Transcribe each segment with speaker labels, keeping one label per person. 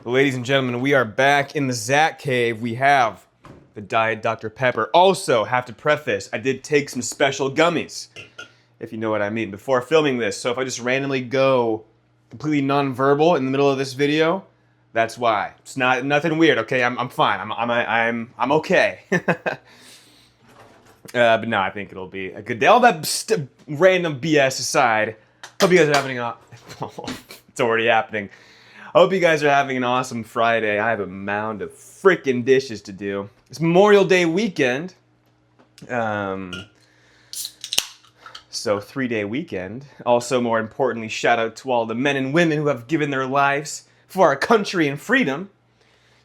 Speaker 1: Ladies and gentlemen, we are back in the Zach Cave. We have the Diet Dr. Pepper. Also, have to preface, I did take some special gummies, if you know what I mean, before filming this. So if I just randomly go completely non-verbal in the middle of this video, that's why. It's nothing weird, okay? I'm fine. I'm okay. But no, I think it'll be a good day. All that random BS aside, hope you guys are having a... It's already happening. I hope you guys are having an awesome Friday. I have a mound of freaking dishes to do. It's Memorial Day weekend. So 3-day weekend. Also, more importantly, shout out to all the men and women who have given their lives for our country and freedom.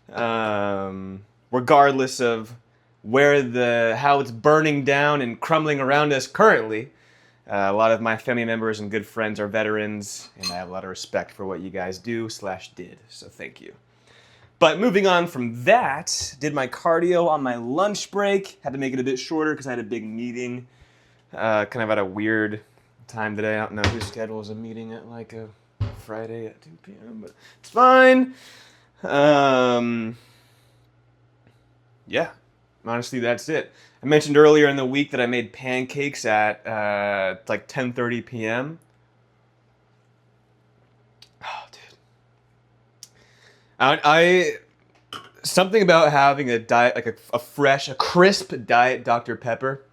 Speaker 1: Regardless of how it's burning down and crumbling around us currently. A lot of my family members and good friends are veterans, and I have a lot of respect for what you guys do/did, so thank you. But moving on from that, did my cardio on my lunch break. Had to make it a bit shorter because I had a big meeting, kind of at a weird time today. I don't know who schedules a meeting at like a Friday at 2 p.m., but it's fine. Yeah, honestly, that's it. I mentioned earlier in the week that I made pancakes at like 10:30 p.m. Oh, dude. Something about having a diet, like a crisp Diet Dr. Pepper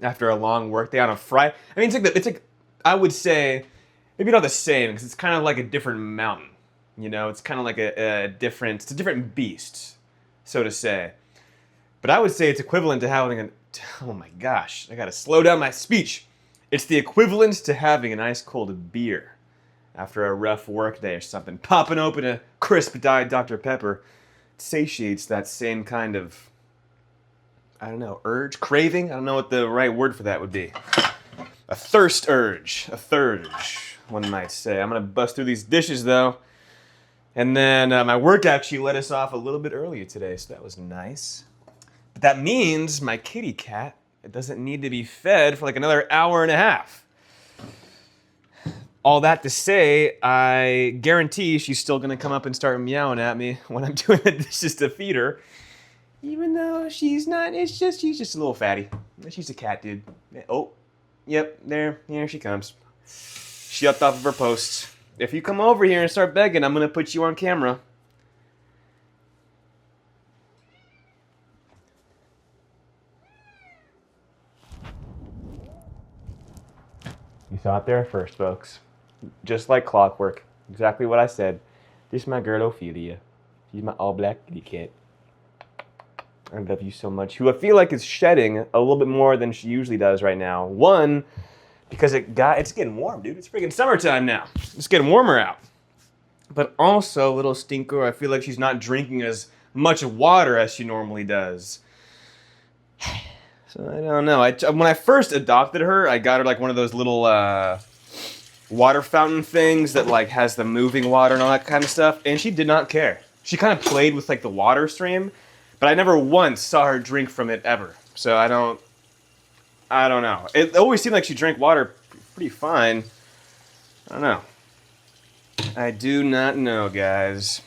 Speaker 1: after a long work day on a Friday. I mean, it's like I would say, maybe not the same, because it's kind of like a different mountain. You know, it's kind of like it's a different beast, so to say. But I would say it's equivalent to having oh my gosh, I gotta slow down my speech. It's the equivalent to having an ice cold beer after a rough work day or something. Popping open a crisp Diet Dr. Pepper satiates that same kind of, I don't know, urge, craving? I don't know what the right word for that would be. A thirst urge, a thirge, one might say. I'm gonna bust through these dishes though. And then my work actually let us off a little bit earlier today, so that was nice. But that means my kitty cat doesn't need to be fed for like another hour and a half. All that to say, I guarantee she's still going to come up and start meowing at me when I'm doing the dishes to feed her. Even though she's not, she's just a little fatty. She's a cat, dude. Oh, yep, here she comes. She upped off of her post. If you come over here and start begging, I'm going to put you on camera. You saw it there first, folks. Just like clockwork. Exactly what I said. This is my girl Ophelia. She's my all-black kitty cat. I love you so much. Who I feel like is shedding a little bit more than she usually does right now. One, because it's getting warm, dude. It's freaking summertime now. It's getting warmer out. But also, little stinker, I feel like she's not drinking as much water as she normally does. So I don't know. When I first adopted her, I got her like one of those little water fountain things that like has the moving water and all that kind of stuff, and she did not care. She kind of played with like the water stream, but I never once saw her drink from it ever. So I don't know. It always seemed like she drank water pretty fine. I don't know. I do not know, guys.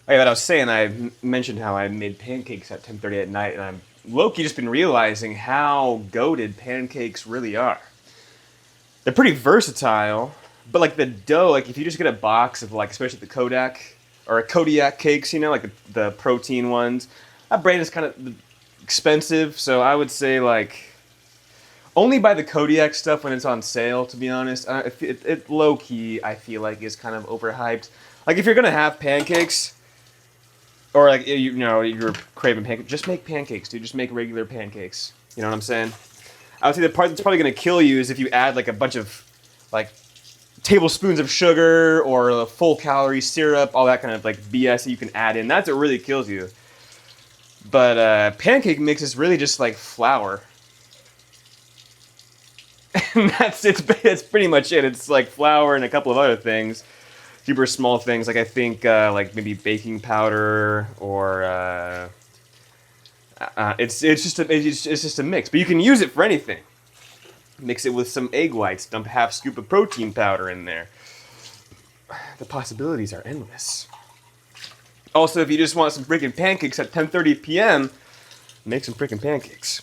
Speaker 1: Like I was saying, I mentioned how I made pancakes at 10:30 at night, and I'm low-key just been realizing how goated pancakes really are. They're pretty versatile, but like the dough, like if you just get a box of like, especially the Kodiak cakes, you know, like the protein ones, that brand is kind of expensive, so I would say like only buy the Kodiak stuff when it's on sale, to be honest. It low-key, I feel like, is kind of overhyped. Like if you're gonna have pancakes, or like, you know, you're craving pancakes, just make pancakes, dude. Just make regular pancakes. You know what I'm saying? I would say the part that's probably going to kill you is if you add like a bunch of like tablespoons of sugar or a full calorie syrup, all that kind of like BS that you can add in. That's what really kills you. But pancake mix is really just like flour. And it's pretty much it. It's like flour and a couple of other things. Super small things, like I think like maybe baking powder or it's just a mix, but you can use it for anything. Mix it with some egg whites, dump half scoop of protein powder in there. the possibilities are endless. Also, if you just want some freaking pancakes at 10:30 p.m., make some freaking pancakes.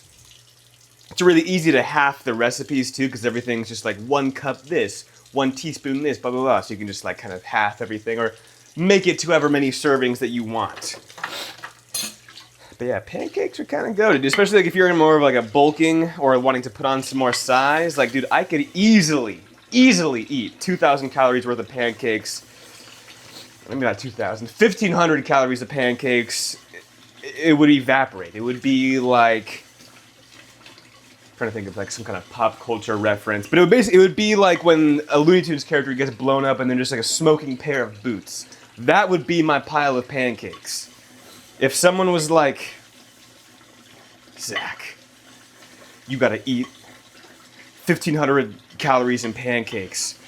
Speaker 1: It's really easy to half the recipes too, because everything's just like 1 cup this, 1 teaspoon this, blah, blah, blah. So you can just like kind of half everything or make it to however many servings that you want. But yeah, pancakes are kind of goated, especially like if you're in more of like a bulking or wanting to put on some more size. Like, dude, I could easily eat 2,000 calories worth of pancakes. Maybe not 2,000, 1,500 calories of pancakes. It would evaporate. It would be like, I'm trying to think of like some kind of pop culture reference, but it would be like when a Looney Tunes character gets blown up and then just like a smoking pair of boots. That would be my pile of pancakes. If someone was like, Zach, you gotta eat 1,500 calories in pancakes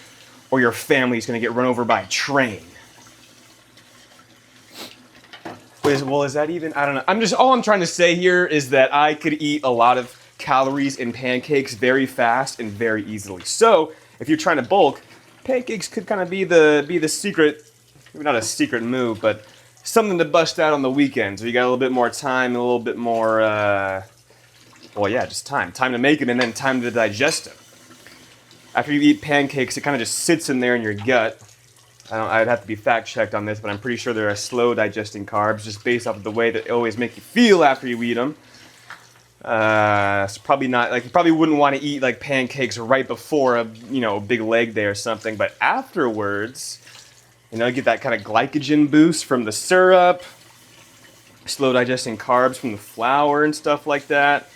Speaker 1: or your family's gonna get run over by a train. Well, is that even? I don't know. All I'm trying to say here is that I could eat a lot of calories in pancakes very fast and very easily. So, if you're trying to bulk, pancakes could kind of be the secret, maybe not a secret move, but something to bust out on the weekends where you got a little bit more time, a little bit more, just time to make them and then time to digest them. After you eat pancakes, it kind of just sits in there in your gut. I'd have to be fact checked on this, but I'm pretty sure they're a slow digesting carbs, just based off of the way that they always make you feel after you eat them. So probably not, like, you probably wouldn't want to eat like pancakes right before a big leg day or something, but afterwards, you get that kind of glycogen boost from the syrup, slow digesting carbs from the flour and stuff like that.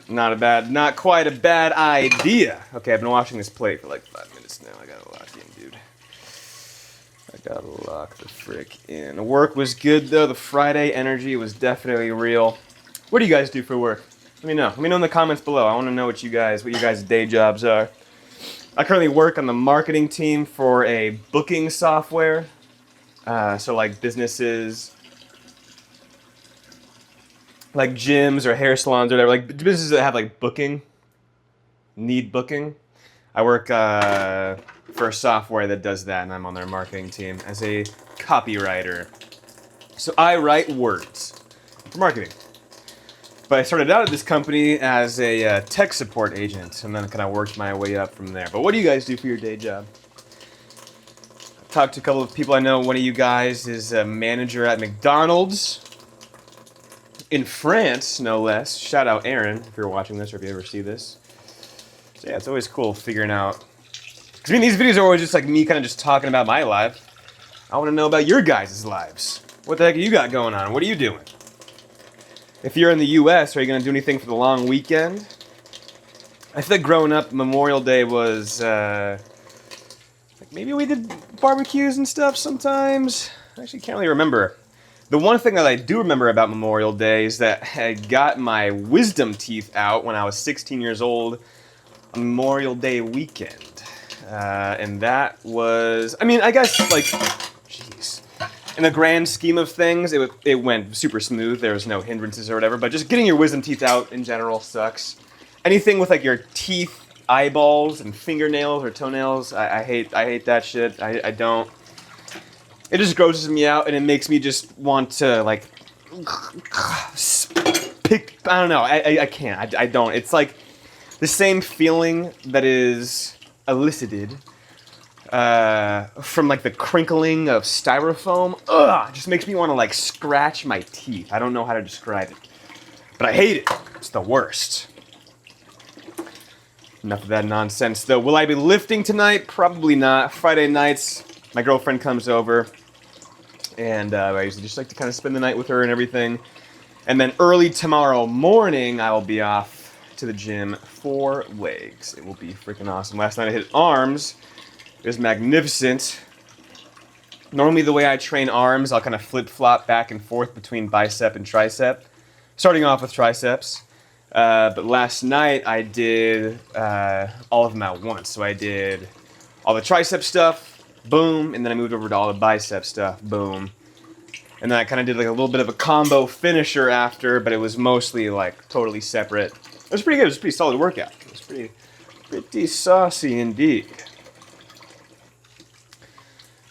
Speaker 1: Not quite a bad idea. Okay, I've been washing this plate for like 5 minutes now. I gotta lock in, dude. I gotta lock the frick in. The work was good though. The Friday energy was definitely real. What do you guys do for work? Let me know. Let me know in the comments below. I want to know what your guys' day jobs are. I currently work on the marketing team for a booking software. So like businesses, like gyms or hair salons or whatever, like businesses that have like need booking. I work for a software that does that, and I'm on their marketing team as a copywriter. So I write words for marketing. But I started out at this company as a tech support agent, and then kind of worked my way up from there. But what do you guys do for your day job? I've talked to a couple of people I know. One of you guys is a manager at McDonald's in France, no less. Shout out Aaron, if you're watching this or if you ever see this. So yeah, it's always cool figuring out. Because these videos are always just like me kind of just talking about my life. I want to know about your guys' lives. What the heck you got going on? What are you doing? If you're in the U.S., are you going to do anything for the long weekend? I feel like growing up, Memorial Day was, maybe we did barbecues and stuff sometimes. I actually can't really remember. The one thing that I do remember about Memorial Day is that I got my wisdom teeth out when I was 16 years old on Memorial Day weekend. And that was, I guess, like, jeez. In the grand scheme of things, it went super smooth. There was no hindrances or whatever, but just getting your wisdom teeth out in general sucks. Anything with like your teeth, eyeballs, and fingernails or toenails, I hate that shit. I don't. It just grosses me out, and it makes me just want to like pick. I don't know. I can't. I don't. It's like the same feeling that is elicited from like the crinkling of styrofoam. Ugh, it just makes me want to like scratch my teeth. I don't know how to describe it, but I hate it. It's the worst. Enough of that nonsense though. Will I be lifting tonight? Probably not. Friday nights, my girlfriend comes over, and I usually just like to kind of spend the night with her and everything. And then early tomorrow morning, I will be off to the gym for legs. It will be freaking awesome. Last night I hit arms. It was magnificent. Normally the way I train arms, I'll kind of flip-flop back and forth between bicep and tricep. Starting off with triceps. But last night I did all of them at once. So I did all the tricep stuff, boom, and then I moved over to all the bicep stuff, boom. And then I kind of did like a little bit of a combo finisher after, but it was mostly like totally separate. It was pretty good. It was a pretty solid workout. It was pretty saucy indeed.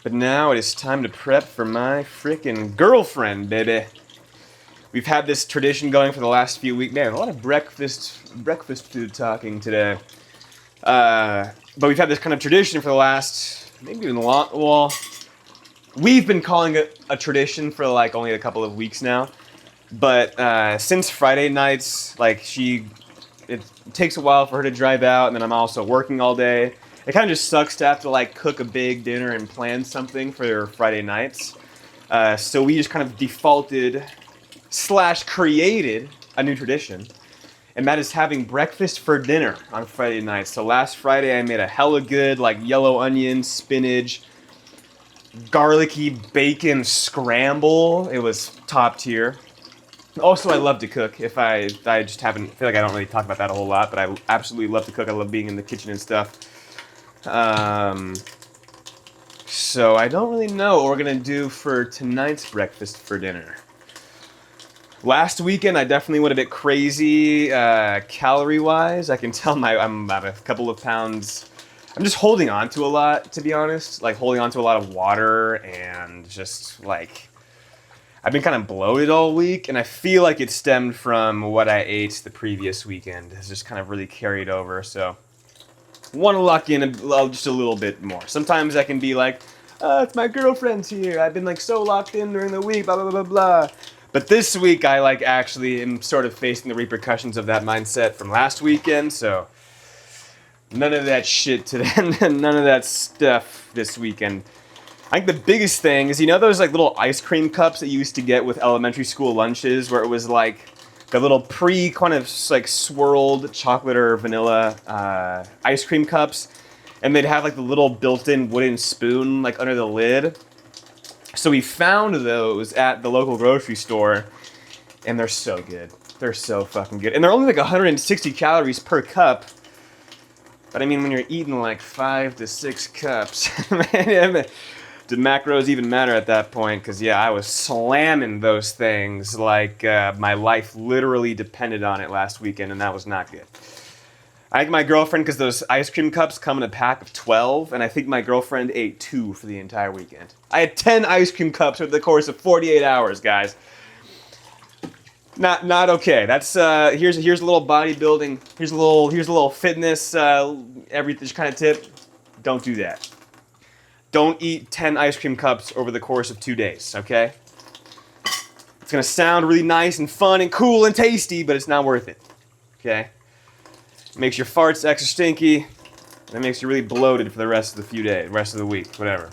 Speaker 1: But now it is time to prep for my freaking girlfriend, baby. We've had this tradition going for the last few weeks. Man, a lot of breakfast food talking today. But we've had this kind of tradition for the last, maybe even long, well, we've been calling it a tradition for like only a couple of weeks now. But since Friday nights, like it takes a while for her to drive out, and then I'm also working all day. It kind of just sucks to have to like cook a big dinner and plan something for Friday nights. So we just kind of defaulted / created a new tradition, and that is having breakfast for dinner on Friday nights. So last Friday I made a hella good like yellow onion, spinach, garlicky bacon scramble. It was top tier. Also, I love to cook. I just haven't, feel like I don't really talk about that a whole lot, but I absolutely love to cook. I love being in the kitchen and stuff. So I don't really know what we're gonna do for tonight's breakfast for dinner. Last weekend, I definitely went a bit crazy calorie-wise. I can tell I'm about a couple of pounds. I'm just holding on to a lot, to be honest. Like holding on to a lot of water and just like I've been kind of bloated all week, and I feel like it stemmed from what I ate the previous weekend. It's just kind of really carried over, so want to lock in just a little bit more. Sometimes I can be like, it's my girlfriend's here. I've been like so locked in during the week, blah, blah, blah, blah. But this week, I like actually am sort of facing the repercussions of that mindset from last weekend, so none of that shit today, none of that stuff this weekend. I think the biggest thing is, you know those like little ice cream cups that you used to get with elementary school lunches where it was like the little kind of like swirled chocolate or vanilla ice cream cups, and they'd have like the little built-in wooden spoon like under the lid. So we found those at the local grocery store, and they're so good. They're so fucking good. And they're only like 160 calories per cup. But I mean, when you're eating like 5 to 6 cups, man, do macros even matter at that point? Because, yeah, I was slamming those things like my life literally depended on it last weekend, and that was not good. I think my girlfriend, because those ice cream cups come in a pack of 12, and I think my girlfriend ate 2 for the entire weekend. I had 10 ice cream cups over the course of 48 hours, guys. Not okay. That's here's a little bodybuilding. Here's a little fitness. Just kind of tip. Don't do that. Don't eat 10 ice cream cups over the course of 2 days. Okay. It's gonna sound really nice and fun and cool and tasty, but it's not worth it. Okay. Makes your farts extra stinky. And it makes you really bloated for the rest of the week, whatever.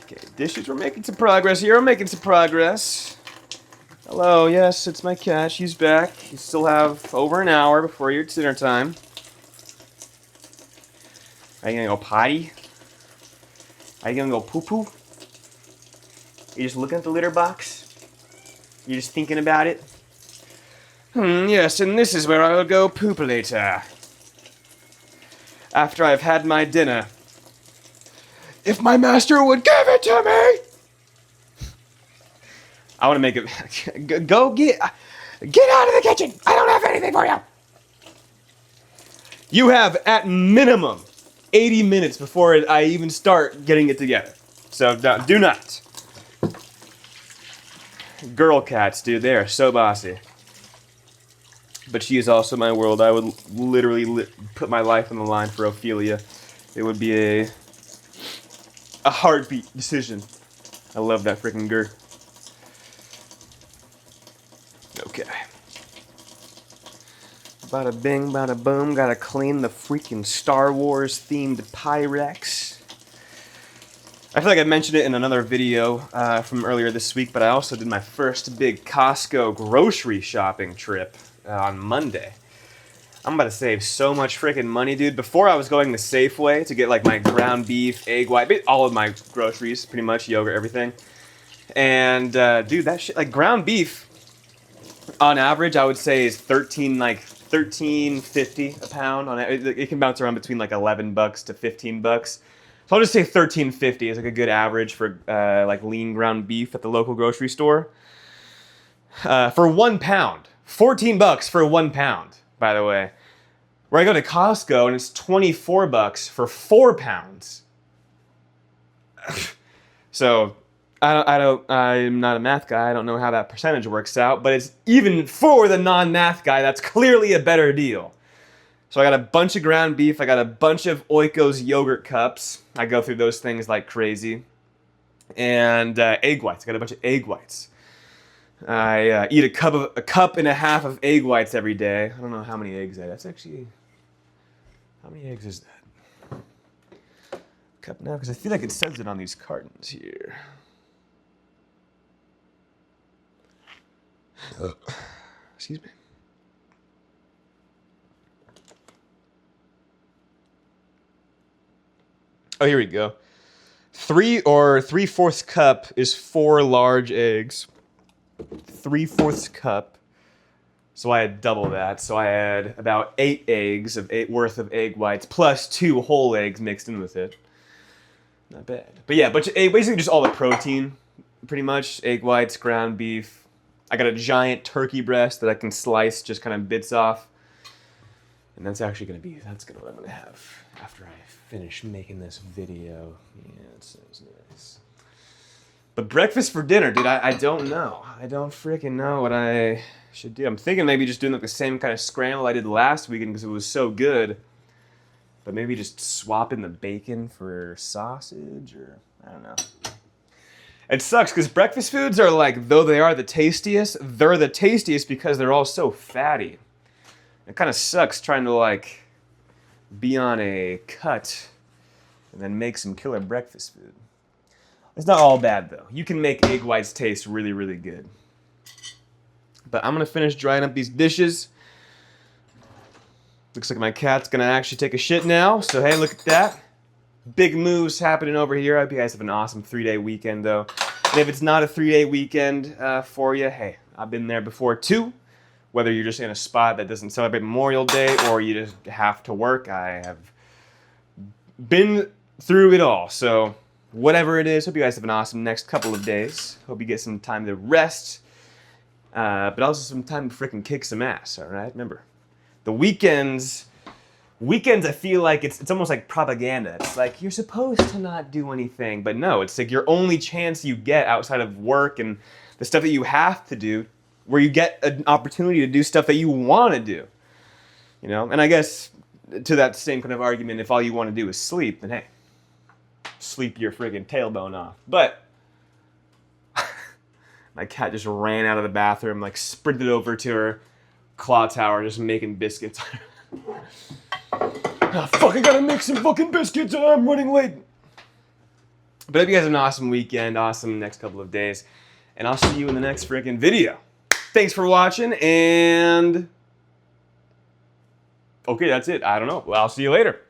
Speaker 1: Okay, dishes. We're making some progress here. We're making some progress. Hello, yes, it's my cat. She's back. You still have over an hour before your dinner time. Are you gonna go potty? Are you gonna go poo-poo? You just looking at the litter box? You just thinking about it? Yes, and this is where I will go poop later. After I've had my dinner. If my master would give it to me! I want to make it... Go get out of the kitchen! I don't have anything for you! You have, at minimum, 80 minutes before I even start getting it together. So, do not. Girl cats, dude, they are so bossy. But she is also my world. I would literally put my life on the line for Ophelia. It would be a heartbeat decision. I love that freaking girl. Okay. Bada bing, bada boom. Gotta clean the freaking Star Wars themed Pyrex. I feel like I mentioned it in another video from earlier this week, but I also did my first big Costco grocery shopping trip on Monday. I'm about to save so much freaking money, dude. Before I was going to Safeway to get like my ground beef, egg white, all of my groceries, pretty much, yogurt, everything. And dude, that shit, like ground beef, on average, I would say is $13.50 a pound. It can bounce around between like $11 to $15. So I'll just say $13.50 is like a good average for like lean ground beef at the local grocery store. For 1 pound. $14 for 1 pound, by the way. Where I go to Costco and it's $24 for 4 pounds. So I'm not a math guy. I don't know how that percentage works out, but it's even for the non-math guy, that's clearly a better deal. So I got a bunch of ground beef. I got a bunch of Oikos yogurt cups. I go through those things like crazy. And egg whites. I got a bunch of egg whites. I eat a cup and a half of egg whites every day. I don't know how many eggs that's actually. How many eggs is that? Cup now, because I feel like it says it on these cartons here. Excuse me. Oh, here we go. 3/4 cup is 4 large eggs. 3/4 cup. So I had double that. So I had about 8 eggs worth of egg whites plus 2 whole eggs mixed in with it. Not bad. But yeah, basically just all the protein, pretty much. Egg whites, ground beef. I got a giant turkey breast that I can slice just kind of bits off. And that's actually what I'm going to have after I finish making this video. Yeah, it sounds nice. But breakfast for dinner, dude, I don't know. I don't freaking know what I should do. I'm thinking maybe just doing like the same kind of scramble I did last weekend because it was so good. But maybe just swapping the bacon for sausage, or I don't know. It sucks because breakfast foods are like, though they are the tastiest, they're the tastiest because they're all so fatty. It kind of sucks trying to like be on a cut and then make some killer breakfast food. It's not all bad though. You can make egg whites taste really, really good. But I'm gonna finish drying up these dishes. Looks like my cat's gonna actually take a shit now. So hey, look at that. Big moves happening over here. I hope you guys have an awesome 3-day weekend though. And if it's not a 3-day weekend for you, hey, I've been there before too. Whether you're just in a spot that doesn't celebrate Memorial Day or you just have to work, I have been through it all. So whatever it is, hope you guys have an awesome next couple of days. Hope you get some time to rest, but also some time to freaking kick some ass, all right? Remember, the weekends I feel like it's almost like propaganda. It's like you're supposed to not do anything, but no, it's like your only chance you get outside of work and the stuff that you have to do, where you get an opportunity to do stuff that you want to do, you know? And I guess to that same kind of argument, if all you want to do is sleep, then hey, sleep your friggin' tailbone off. But my cat just ran out of the bathroom, like sprinted over to her claw tower, just making biscuits. Oh, fuck, I gotta make some fucking biscuits, I'm running late. But I hope you guys have an awesome weekend, awesome next couple of days, and I'll see you in the next friggin' video. Thanks for watching, and okay, that's it. I don't know. Well, I'll see you later.